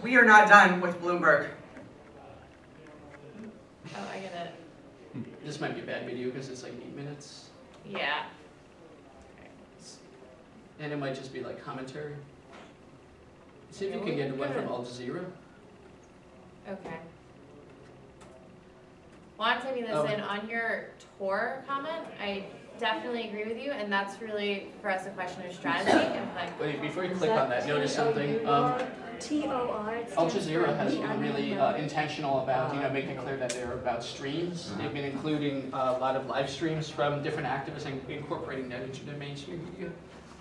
we are not done with Bloomberg. Oh, I get it. This might be a bad video because it's like 8 minutes. Yeah. And it might just be like commentary. See if you can get one from Al Jazeera. Okay. Well, I'm typing this in on your tour comment. I definitely agree with you, and that's really for us a question of strategy. And like, Wait, before you click on that, notice something. Al Jazeera has been really intentional about making it clear that they're about streams. They've been including a lot of live streams from different activists and incorporating that into their mainstream media.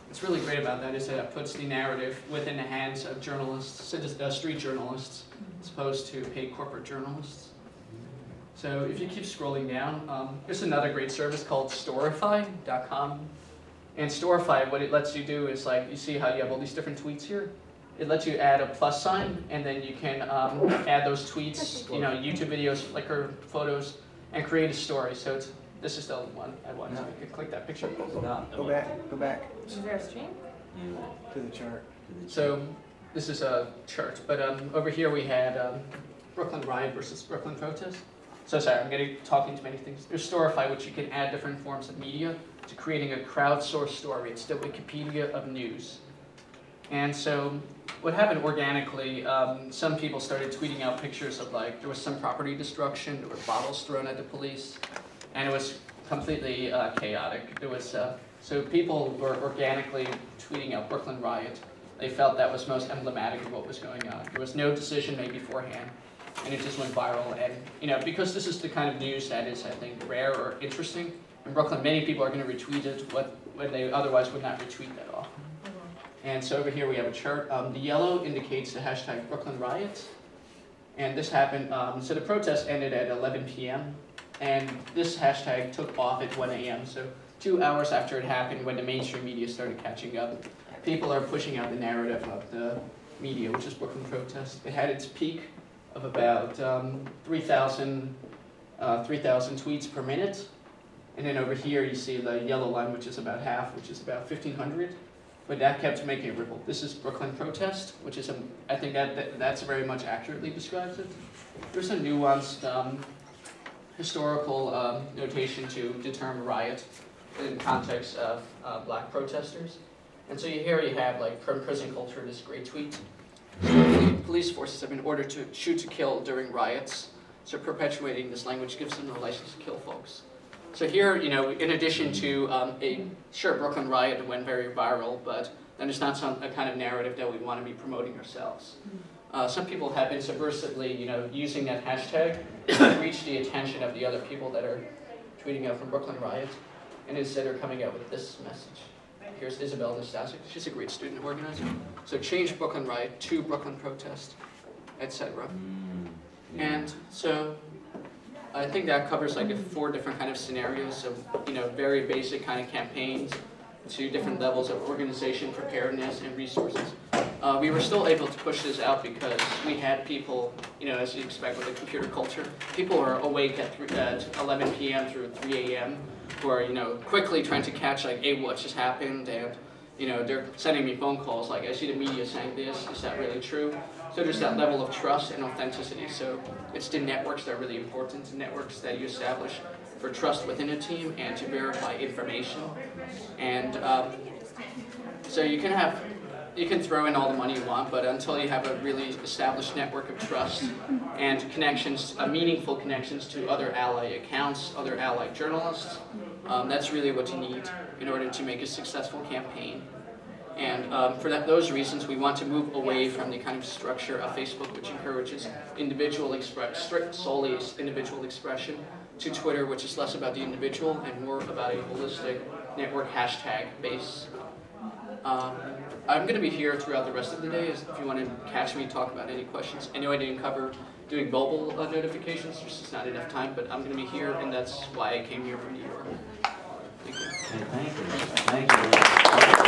What's really great about that is that it puts the narrative within the hands of journalists, street journalists, as opposed to paid corporate journalists. So if you keep scrolling down, there's another great service called Storify.com. And Storify, what it lets you do is, like, you see how you have all these different tweets here? It lets you add a plus sign, and then you can add those tweets, YouTube videos, Flickr, photos, and create a story. So this is the one I want. So you can click that picture. Go back. is there a stream? To the chart. So this is a chart, but over here we had Brooklyn riot versus Brooklyn protest. So sorry, I'm getting talking to many things. There's Storify, which you can add different forms of media to creating a crowdsourced story. It's the Wikipedia of news. And so what happened organically, some people started tweeting out pictures of, like, there was some property destruction, there were bottles thrown at the police, and it was completely chaotic. There was, so people were organically tweeting out Brooklyn riot. They felt that was most emblematic of what was going on. There was no decision made beforehand, and it just went viral. And because this is the kind of news that is, I think, rare or interesting, in Brooklyn, many people are going to retweet it when they otherwise would not retweet that often. And so over here we have a chart. The yellow indicates the hashtag Brooklyn riots. And this happened, so the protest ended at 11 p.m. And this hashtag took off at 1 a.m. So 2 hours after it happened, when the mainstream media started catching up, people are pushing out the narrative of the media, which is Brooklyn protest. It had its peak of about 3,000 tweets per minute. And then over here you see the yellow line, which is about half, which is about 1,500. But that kept making a ripple. This is Brooklyn protest, which is, I think that's very much accurately describes it. There's a nuanced historical notation to determine riot in context of black protesters. And so here you have, like, from prison culture, this great tweet. Police forces have been ordered to shoot to kill during riots. So perpetuating this language gives them the license to kill folks. So here, in addition to sure, Brooklyn riot went very viral, but then it's not a kind of narrative that we want to be promoting ourselves. Some people have been subversively, using that hashtag to reach the attention of the other people that are tweeting out from Brooklyn riot, and instead are coming out with this message. Here's Isabel Nastasic. She's a great student organizer. So change Brooklyn riot to Brooklyn protest, etc. And so I think that covers like 4 different kind of scenarios of, very basic kind of campaigns to different levels of organization, preparedness, and resources. We were still able to push this out because we had people, as you expect with the computer culture, people are awake at 11 p.m. through 3 a.m. who are, quickly trying to catch, like, hey, what just happened? And, they're sending me phone calls like, I see the media saying this, is that really true? So there's that level of trust and authenticity. So it's the networks that are really important, networks that you establish for trust within a team and to verify information. And so you can throw in all the money you want, but until you have a really established network of trust and connections, meaningful connections to other ally accounts, other ally journalists, that's really what you need in order to make a successful campaign. And for those reasons, we want to move away from the kind of structure of Facebook, which encourages solely individual expression, to Twitter, which is less about the individual and more about a holistic network hashtag base. I'm going to be here throughout the rest of the day if you want to catch me talk about any questions. I know I didn't cover doing mobile notifications, there's just not enough time, but I'm going to be here, and that's why I came here from New York. Thank you. Thank you.